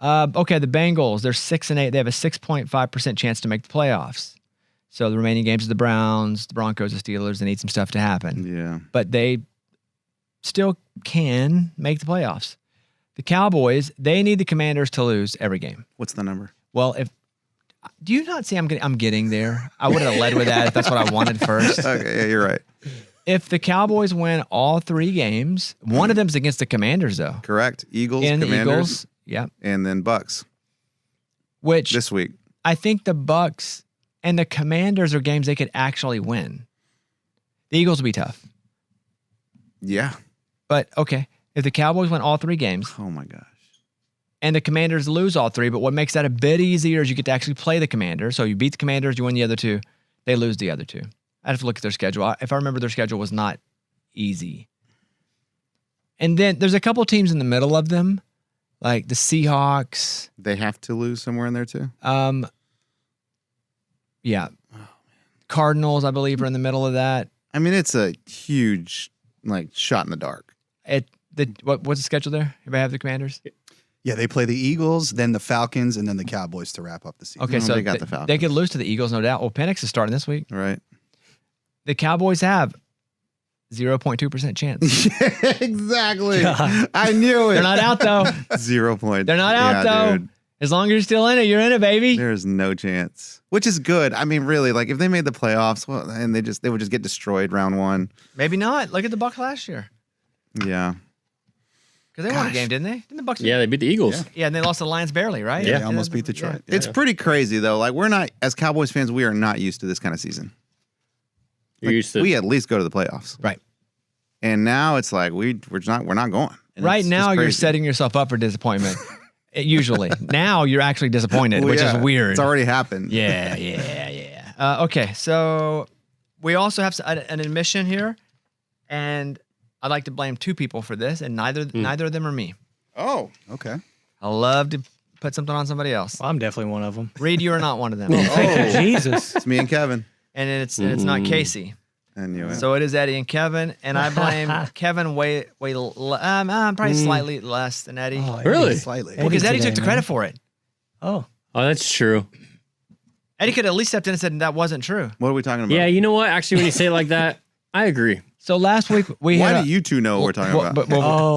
Okay, the Bengals, they're 6-8. They have a 6.5% chance to make the playoffs. So the remaining games are the Browns, the Broncos, the Steelers. They need some stuff to happen. Yeah. But they still can make the playoffs. The Cowboys, they need the Commanders to lose every game. What's the number? Well, do you not see I'm getting there? I would have led with that if that's what I wanted first. Okay, yeah, you're right. If the Cowboys win all 3 games, one of them's against the Commanders, though. Correct. Eagles, And the Commanders, Eagles, yeah. and then Bucks Which this week. I think the Bucks and the Commanders are games they could actually win. The Eagles will be tough. Yeah. But, okay, if the Cowboys win all 3 games Oh, my gosh. and the Commanders lose all 3, but what makes that a bit easier is you get to actually play the Commanders. So you beat the Commanders, you win the other 2, they lose the other 2. I'd have to look at their schedule. If I remember, their schedule was not easy. And then there's a couple teams in the middle of them, like the Seahawks. They have to lose somewhere in there, too? Yeah. Cardinals, I believe, are in the middle of that. I mean, it's a huge, shot in the dark. What's the schedule there? Everybody have the Commanders? Yeah, they play the Eagles, then the Falcons, and then the Cowboys to wrap up the season. Okay, so they got the Falcons. They could lose to the Eagles, no doubt. Well, Penix is starting this week. Right. The Cowboys have 0.2% chance. Exactly. God. I knew it. They're not out, though. 0 point. They're not out, though. Dude. As long as you're still in it, you're in it, baby. There's no chance. Which is good. I mean, really, if they made the playoffs, well, and they would just get destroyed round 1. Maybe not. Look at the Bucs last year. Yeah. Because they won a game, didn't they? Didn't the Bucs? Yeah, they beat the Eagles. Yeah, and they lost to the Lions barely, right? Yeah, they almost beat Detroit. It's pretty crazy, though. We're not, as Cowboys fans, we are not used to this kind of season. You're used to. We at least go to the playoffs. Right. And now it's we're not going. And Right it's now, just you're crazy. setting yourself up for disappointment. Usually. Now, you're actually disappointed, Well, which yeah, is weird. It's already happened. Yeah. Okay, so we also have an admission here, and I'd like to blame 2 people for this, and neither of them are me. Oh. Okay. I love to put something on somebody else. Well, I'm definitely one of them. Reid, you are not one of them. Oh. Jesus. It's me and Kevin. And it's not Casey. I knew it. So it is Eddie and Kevin, and I blame Kevin probably slightly less than Eddie. Oh, Really? Slightly. Because Eddie today, took the man. credit for it. Oh. Oh, that's true. Eddie could at least stepped in and said that wasn't true. What are we talking about? Yeah, you know what? Actually, when you say it like that, I agree. So last week we Why had do you 2 know what we're talking about?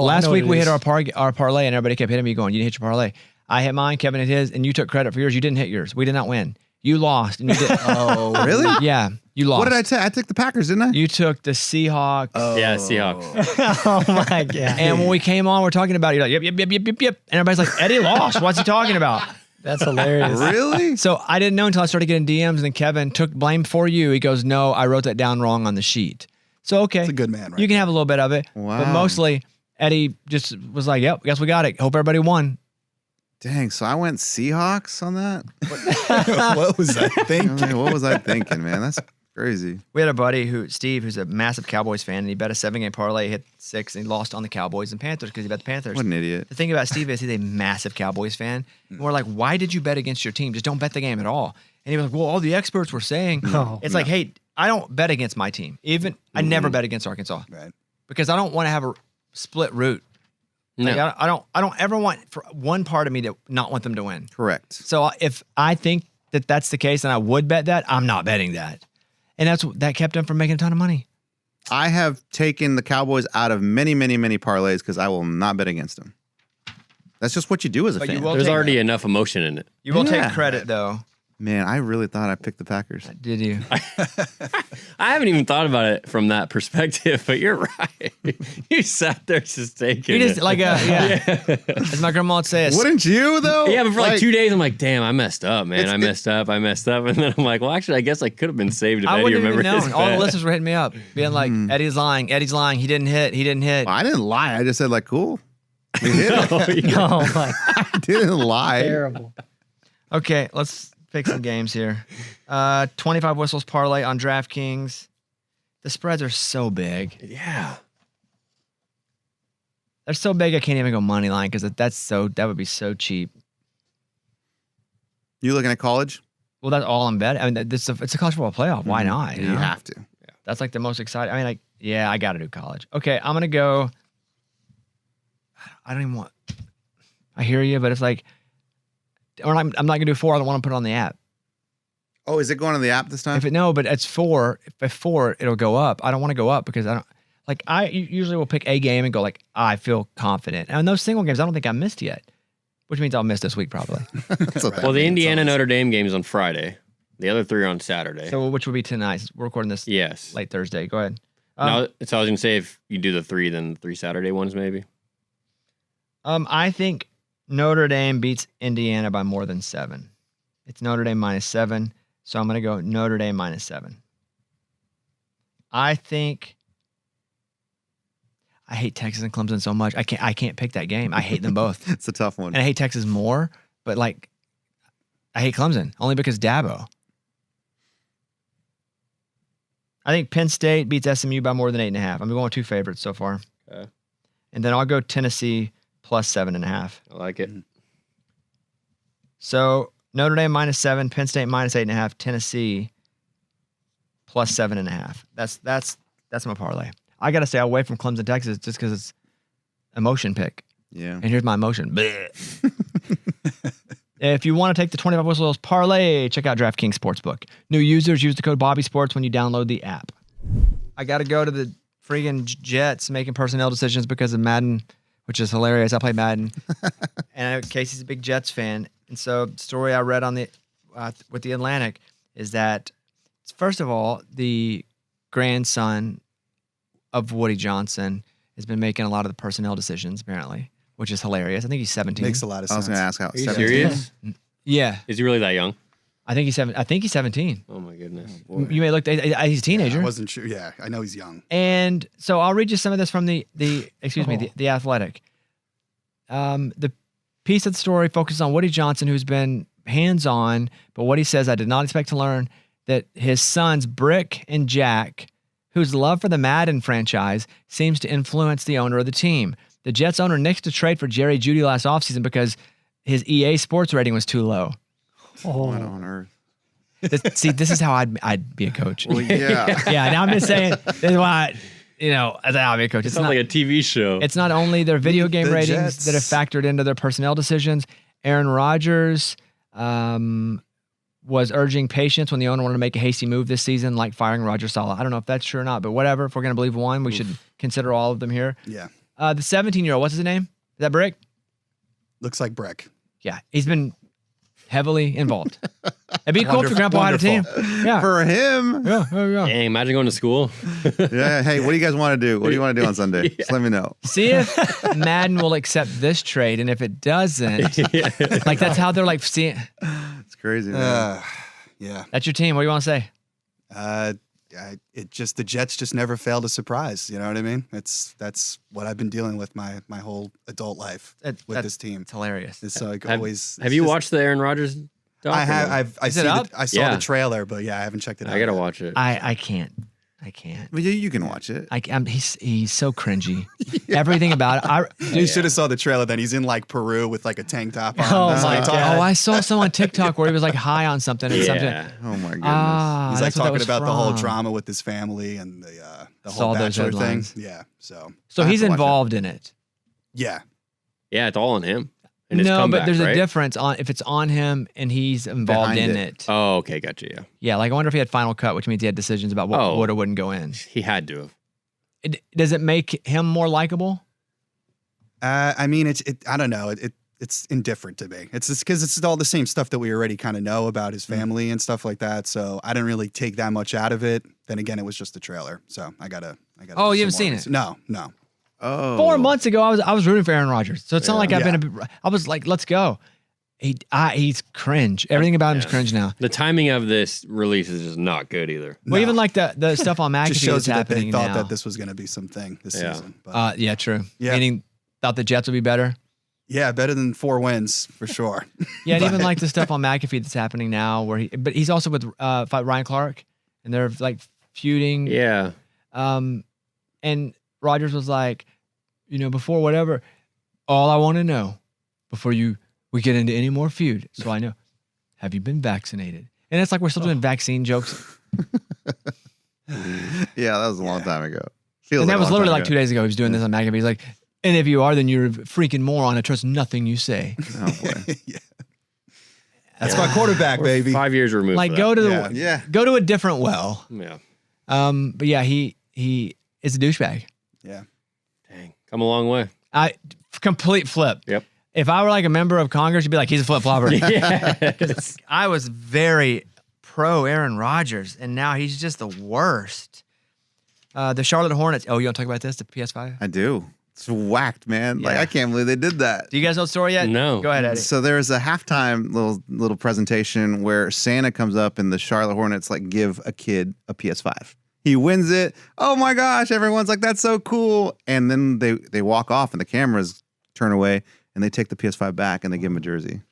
last I know week what we it hit is. our parlay, and everybody kept hitting me going, "You didn't hit your parlay." I hit mine, Kevin hit his, and you took credit for yours. You didn't hit yours. We did not win. You lost, and you did. Oh, Really? Yeah, you lost. What did I say? I took the Packers, didn't I? You took the Seahawks. Yeah, Seahawks. Oh, my God. And when we came on, we're talking about it. You're like, yep. And everybody's like, Eddie lost. What's he talking about? That's hilarious. Really? So I didn't know until I started getting DMs, and then Kevin took blame for you. He goes, "No, I wrote that down wrong on the sheet." So, okay. It's a good man, right? You can have a little bit of it. Wow. But mostly, Eddie just was like, yep, guess we got it. Hope everybody won. Dang, so I went Seahawks on that? What was I I thinking? mean, what was I thinking, man? That's crazy. We had a buddy, Steve, who's a massive Cowboys fan, and he bet a 7-game parlay, hit 6, and he lost on the Cowboys and Panthers because he bet the Panthers. What an idiot. The thing about Steve is he's a massive Cowboys fan. And we're like, why did you bet against your team? Just don't bet the game at all. And he was like, well, all the experts were saying. It's like, hey, I don't bet against my team. I never bet against Arkansas. Right. Because I don't want to have a split route. Like, No. I don't ever want for one part of me to not want them to win. Correct. So if I think that that's the case and I would bet that, I'm not betting that. And that kept him from making a ton of money. I have taken the Cowboys out of many, many, many parlays because I will not bet against them. That's just what you do as a But you fan. will There's take already that. enough emotion in it. You will Yeah. take credit, though. Man, I really thought I picked the Packers. Did you? I haven't even thought about it from that perspective, but you're right. You sat there just taking You just it. like as my grandma would say, Wouldn't you, though? Yeah, but for like 2 days, I'm like, damn, I messed up, man. I messed up. And then I'm like, well, actually, I guess I could have been saved if I Eddie wouldn't even remembered his known. All the bet. listeners were hitting me up, being like, Eddie's lying. He didn't hit. Well, I didn't lie. I just said, cool. You hit it. Oh, my. I didn't lie. Terrible. Okay, let's pick some games here. 25 whistles parlay on DraftKings. The spreads are so big. Yeah. They're so big I can't even go money line because that would be so cheap. You looking at college? Well, that's all I'm betting. I mean, it's a college football playoff. Why not? You have to. That's like the most exciting. I mean, I got to do college. Okay, I'm gonna go. I don't even want. I hear you, but it's like or I'm not gonna do 4. I don't want to put it on the app. Oh, is it going on the app this time? But it's 4. If 4, it'll go up. I don't want to go up because I don't like. I usually will pick a game and go like I feel confident. And those single games, I don't think I missed yet, which means I'll miss this week probably. That's what that Well, the means. Indiana Notre Dame game is on Friday. The other 3 are on Saturday. So which would be tonight? We're recording this yes. late Thursday. Go ahead. No, so I was gonna say if you do the 3, then the 3 Saturday ones maybe. I think Notre Dame beats Indiana by more than 7. It's Notre Dame -7, so I'm going to go Notre Dame -7. I think I hate Texas and Clemson so much. I can't pick that game. I hate them both, It's a tough one. and I hate Texas more. But like, I hate Clemson only because Dabo. I think Penn State beats SMU by more than 8.5. I'm going with 2 favorites so far, Okay. and then I'll go Tennessee plus 7.5. I like it. So Notre Dame -7, Penn State -8.5, Tennessee plus 7.5. That's my parlay. I gotta stay away from Clemson, Texas, just because it's emotion pick. Yeah. And here's my emotion. Bleh. If you want to take the 25 whistles parlay, check out DraftKings Sportsbook. New users use the code BobbySports when you download the app. I gotta go to the friggin' Jets making personnel decisions because of Madden, which is hilarious. I play Madden, and Casey's a big Jets fan. And so the story I read on the with the Atlantic is that, first of all, the grandson of Woody Johnson has been making a lot of the personnel decisions, apparently, which is hilarious. I think he's 17. Makes a lot of I was sense. going to ask how. Are you 17? serious? Yeah, Is he really that young? I think he's 17. Oh my goodness. You may look. He's a teenager. I wasn't sure. Yeah, I know he's young. And so I'll read you some of this from the Athletic. The piece of the story focuses on Woody Johnson, who's been hands-on, but what he says, I did not expect to learn that his sons, Brick and Jack, whose love for the Madden franchise seems to influence the owner of the team. The Jets owner nixed to trade for Jerry Jeudy last offseason because his EA sports rating was too low. What on earth? This is how I'd be a coach. Well, yeah. Yeah, now I'm just saying, this is why, as I'll be a coach. It's not like a TV show. It's not only their video game The ratings Jets. that have factored into their personnel decisions. Aaron Rodgers was urging patience when the owner wanted to make a hasty move this season, like firing Roger Sala. I don't know if that's true or not, but whatever. If we're going to believe one, we should consider all of them here. Yeah, The 17-year-old, what's his name? Is that Brick? looks like Breck. Yeah, he's been heavily involved. It'd be cool if your grandpa had a team. Yeah. For him. Yeah. Dang, imagine going to school. Yeah. Hey, what do you guys want to do? What do you want to do on Sunday? Just let me know. See if Madden will accept this trade, and if it doesn't, like that's how they're like seeing. It's crazy, man. Yeah. That's your team. What do you want to say? The Jets just never fail to surprise. You know what I mean? That's what I've been dealing with my whole adult life with this team. It's hilarious. It's like Have, always. have you watched the Aaron Rodgers doc? I have. I Is it see. up? I saw Yeah. the trailer, but yeah, I haven't checked it out. I gotta yet. watch it. I can't. Well, you can watch it. He's so cringy. Everything about it. You should have saw the trailer. Then he's in like Peru with like a tank top on. Oh That's my what I'm talking God. about. I saw some on TikTok where he was like high on something and something. yeah. Oh my goodness. He's like that's what that talking was about the whole from. drama with his family and the Saw whole those bachelor thing. headlines. Yeah. So So I have he's to watch it. involved in it. yeah. Yeah, it's all on him. And his No, comeback, but there's a right? difference on if it's on him and he's involved Behind in it. it. Oh, okay, gotcha. Yeah, Yeah, like I wonder if he had final cut, which means he had decisions about what Oh. would or wouldn't go in. he had to have. Does it make him more likable? I mean, I don't know. It's indifferent to me. It's just because it's all the same stuff that we already kind of know about his family and stuff like that. So I didn't really take that much out of it. Then again, it was just a trailer. So I gotta. Oh, do you some haven't more seen research. No. Oh. 4 months ago, I was rooting for Aaron Rodgers. So it's not like I've Yeah. been. I was like, let's go. He's cringe. Everything about him is Yeah. cringe now. The timing of this release is just not good either. Well, No. even like the stuff on McAfee Just shows that's you that they happening thought now. that this was going to be something this Yeah. season. But Yeah, true. Yeah. Meaning thought the Jets would be better. yeah, better than 4 wins for sure. Yeah, and But- even like the stuff on McAfee that's happening now, but he's also with Ryan Clark, and they're like feuding. Yeah, And Rodgers was like, before whatever, all I want to know before we get into any more feud, so I know, have you been vaccinated? And it's like we're still doing vaccine jokes. Yeah, that was a long time ago. Feels And like that a was long literally time like ago. 2 days ago. He was doing this on McAfee. He's like, and if you are, then you're a freaking moron. I trust nothing you say. Oh boy. yeah. That's my quarterback, We're baby. 5 years removed. Like from go to the Yeah. Yeah. go to a different well. that. Yeah. But yeah, he is a douchebag. Yeah. Dang. Come a long way. Complete flip. Yep. If I were like a member of Congress, you'd be like, he's a flip flopper. Yeah. I was very pro Aaron Rodgers, and now he's just the worst. The Charlotte Hornets. Oh, you want to talk about this? The PS5. I do. It's whacked, man. Like Yeah. I can't believe they did that. Do you guys know the story yet? No. Go ahead, Eddie. So there's a halftime little presentation where Santa comes up and the Charlotte Hornets like give a kid a PS5. He wins it. Oh my gosh! Everyone's like, "That's so cool!" And then they walk off, and the cameras turn away, and they take the PS5 back, and they give him a jersey.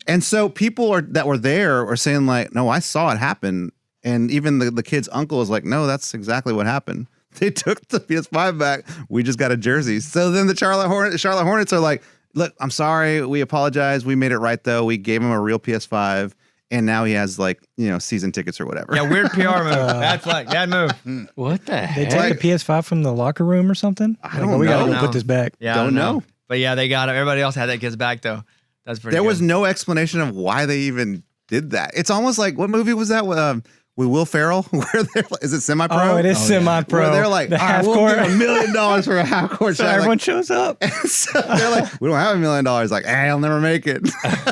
And so people that were there are saying like, "No, I saw it happen." And even the kid's uncle is like, "No, that's exactly what happened. They took the PS5 back. We just got a jersey." So then the Charlotte Hornets are like, "Look, I'm sorry. We apologize. We made it right though. We gave him a real PS5, and now he has like season tickets or whatever." Yeah, weird PR move. Bad flag. Bad move. What the They heck? take the PS5 from the locker room or something? I don't We gotta know. go put this back. Yeah, Don't I don't know. But yeah, they got it. Everybody else had that kid's back though. That's pretty. There good. was no explanation of why they even did that. It's almost like what movie was that with Will Ferrell? Where they're like, is it semi-pro? Oh, it is semi-pro. Where they're like, the all right, half we'll court. give $1 million for a half court So shot. everyone Like, shows up. so they're like, we don't have $1 million. Like, hey, I'll never make it.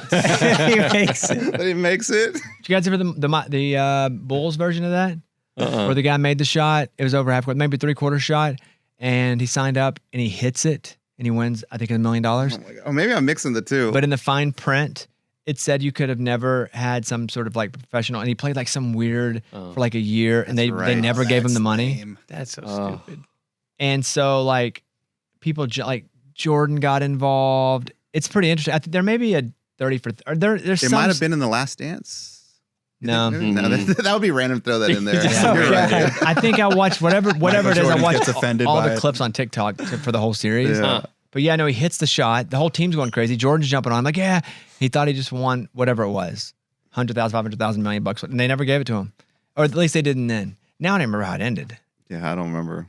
He makes it. But he makes it. Did you guys ever the Bulls version of that? Uh-uh. Where the guy made the shot, it was over half court, maybe 3/4 shot, and he signed up and he hits it and he wins, I think, $1 million. Oh, my God. Oh, maybe I'm mixing the two. But in the fine print, it said you could have never had some sort of like professional, and he played like some weird for like a year, and they right. never gave him the That's money. lame. That's so Oh. stupid. And so like people like Jordan got involved. It's pretty interesting. I think there may be a 30 for or there's it some might have been in The Last Dance. no. No, that would be random to throw that in there. Yeah. You're right. I think I watched whatever it is. I Jordan watched gets offended all by the it. clips on TikTok for the whole series. Yeah. But yeah, no, he hits the shot. The whole team's going crazy. Jordan's jumping on him like, yeah. He thought he just won whatever it was, 100,000, 500,000, $1 million, and they never gave it to him, or at least they didn't then. Now I don't remember how it ended. Yeah, I don't remember.